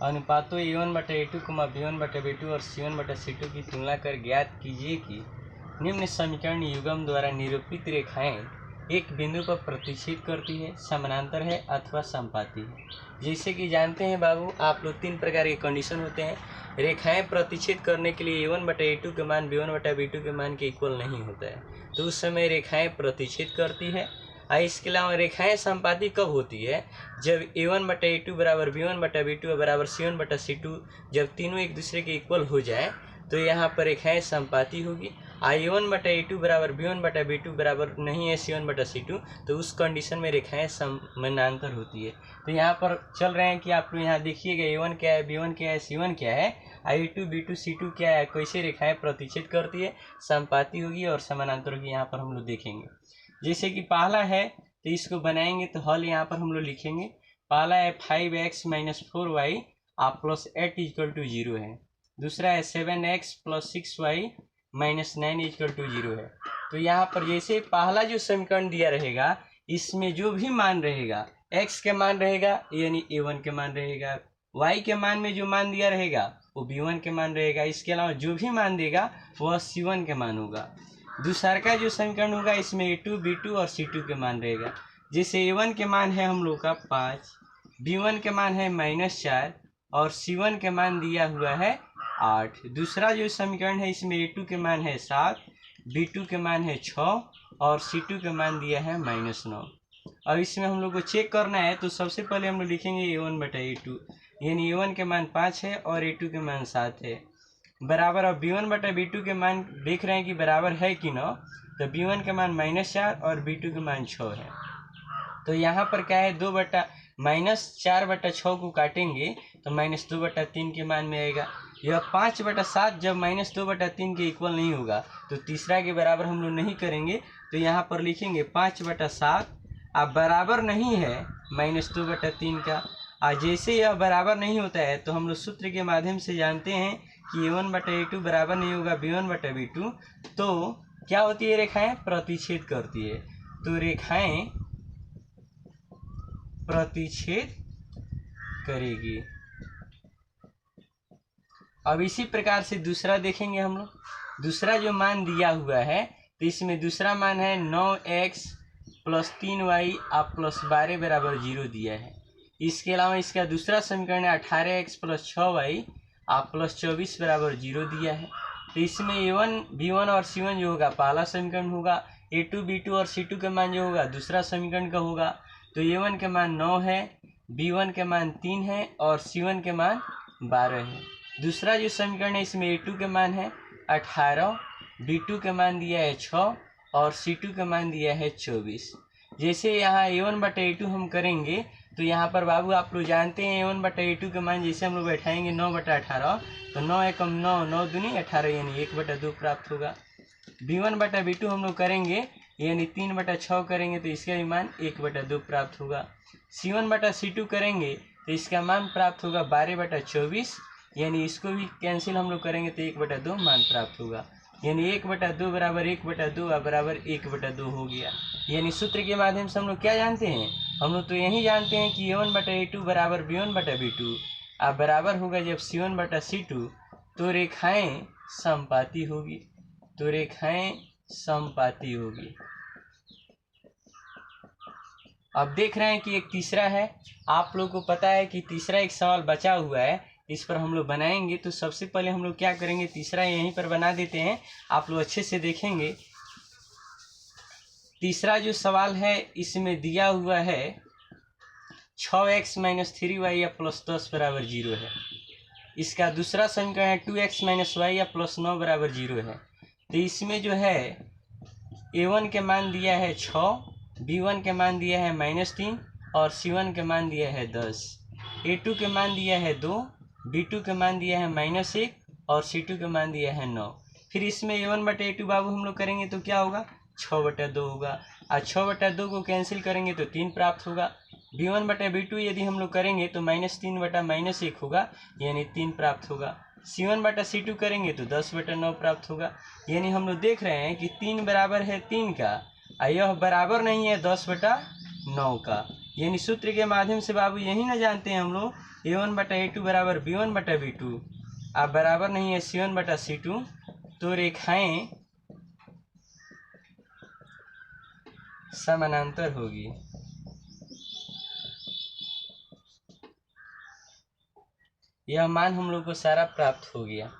अनुपातों A1/A2, B1/B2 और C1/C2 की तुलना कर ज्ञात कीजिए कि निम्न समीकरण युग्म द्वारा निरूपित रेखाएं एक बिंदु पर प्रतिच्छेद करती है, समानांतर है अथवा समपाती है। जैसे कि जानते हैं बाबू आप लोग, तीन प्रकार के कंडीशन होते हैं। रेखाएं प्रतिच्छेद करने के लिए A1/A2 के मान B1/B2 के मान के इक्वल नहीं होता है, तो उस समय रेखाएं प्रतिच्छेद करती है। और इसके अलावा रेखाएं समपाती कब होती है? जब A1/A2 बराबर B1/B2 बराबर C1/C2, जब तीनों एक दूसरे के इक्वल हो जाए तो यहाँ पर रेखाएं समपाती होगी। A1/A2 बराबर B1/B2 बराबर नहीं है C1/C2, तो उस कंडीशन में रेखाएं समानांतर होती है। तो यहाँ पर चल रहे हैं कि आप लोग यहाँ देखिएगा A1 क्या है, B1 क्या है, C1 क्या है, A2 B2 C2 क्या है, कैसे रेखाएं प्रतिच्छेद करती है, समपाती होगी और समानांतर होगी। यहाँ पर हम लोग देखेंगे। जैसे कि पहला है तो इसको बनाएंगे तो हल यहाँ पर हम लोग लिखेंगे। पहला है 5x - 4y + 8 = 0 है। दूसरा है 7x + 6y - 9 = 0 है। तो यहाँ पर जैसे पहला जो समीकरण दिया रहेगा इसमें जो भी मान रहेगा, x के मान रहेगा यानी A1 के मान रहेगा, y के मान में जो मान दिया रहेगा वो B1 के मान रहेगा, इसके अलावा जो भी मान देगा वह C1 के मान होगा। दूसरा का जो समीकरण होगा इसमें A2 B2 और C2 के मान रहेगा। जैसे A1 के मान है हम लोग का 5, B1 के मान है -4 और C1 के मान दिया हुआ है 8। दूसरा जो समीकरण है इसमें A2 के मान है 7, B2 के मान है 6 और C2 के मान दिया है -9। अब इसमें हम लोग को चेक करना है तो सबसे पहले हम लोग लिखेंगे A1/A2, यानी A1 के मान 5 है और A2 के मान 7 है, बराबर। अब B1/B2 के मान देख रहे हैं कि बराबर है कि ना, तो B1 के मान -4 और B2 के मान 6 है। तो यहाँ पर क्या है, -4/6 को काटेंगे तो -2/3 के मान में आएगा। यह 5/7 जब -2/3 के इक्वल नहीं होगा तो तीसरा के बराबर हम लोग नहीं करेंगे, तो यहाँ पर लिखेंगे 5/7। अब बराबर नहीं है -2/3 का, और जैसे यह बराबर नहीं होता है तो हम लोग सूत्र के माध्यम से जानते हैं कि A1/A2 बराबर नहीं होगा B1/B2, तो क्या होती है, रेखाएं प्रतिच्छेद करती है। तो रेखाएं प्रतिच्छेद करेगी। अब इसी प्रकार से दूसरा देखेंगे हम लोग। दूसरा जो मान दिया हुआ है तो इसमें दूसरा मान है 9x + 3y + 12 बराबर 0 दिया है। इसके अलावा इसका दूसरा समीकरण है 18x + 6y + 24 बराबर 0 दिया है। तो इसमें A1 B1 और C1 जो होगा पहला समीकरण होगा, A2 B2 और C2 के मान जो होगा दूसरा समीकरण का होगा। तो A1 के मान 9 है, B1 के मान 3 है और C1 के मान 12 है। दूसरा जो समीकरण है इसमें A2 के मान है 18, B2 के मान दिया है 6 और C2 के मान दिया है 24। जैसे यहाँ A1/A2 हम करेंगे तो यहाँ पर बाबू आप लोग जानते हैं A1/A2 के मान जैसे हम लोग बैठाएंगे 9/18, तो 9 एकम 9, 9 दूनी 18 यानी 1/2 प्राप्त होगा। B1/B2 हम लोग करेंगे यानी 3/6 करेंगे तो इसका भी मान 1/2 प्राप्त होगा। C1/C2 करेंगे तो इसका मान प्राप्त होगा 12/24, यानी इसको भी कैंसिल हम लोग करेंगे तो 1/2 मान प्राप्त होगा, यानी 1/2 बराबर 1/2 बराबर 1/2 हो गया। यानी सूत्र के माध्यम से हम लोग क्या जानते हैं, हम लोग तो यही जानते हैं कि A1/A2 बराबर B1/B2 अब बराबर होगा जब C1/C2, तो रेखाएं समपाती होगी। तो रेखाएं समपाती होगी। अब देख रहे हैं कि एक तीसरा है, आप लोग को पता है कि तीसरा एक सवाल बचा हुआ है, इस पर हम लोग बनाएंगे। तो सबसे पहले हम लोग क्या करेंगे, तीसरा यहीं पर बना देते हैं, आप लोग अच्छे से देखेंगे। तीसरा जो सवाल है इसमें दिया हुआ है 6x - 3y + 10 बराबर 0 है। इसका दूसरा समीकरण है 2x - y + 9 बराबर 0 है। तो इसमें जो है A1 के मान दिया है 6, B1 के मान दिया है -3 और C1 के मान दिया है 10। A2 के मान दिया है 2, B2 के मान दिया है -1 और C2 के मान दिया है 9। फिर इसमें A1/A2 बाबू हम लोग करेंगे तो क्या होगा, 6/2 होगा, और 6/2 को कैंसिल करेंगे तो 3 प्राप्त होगा। B1/B2 यदि हम लोग करेंगे तो -3/-1 होगा, यानी 3 प्राप्त होगा। C1/C2 करेंगे तो 10/9 प्राप्त होगा। यानी हम लोग देख रहे हैं कि 3 बराबर है 3 का और यह बराबर नहीं है 10/9 का। यानी सूत्र के माध्यम से बाबू यही ना जानते हैं हम लोग a1/a2 बराबर b1/b2 अब बराबर नहीं है c1/c2, तो रेखाएं समानांतर होगी। यह मान हम लोग को सारा प्राप्त हो गया।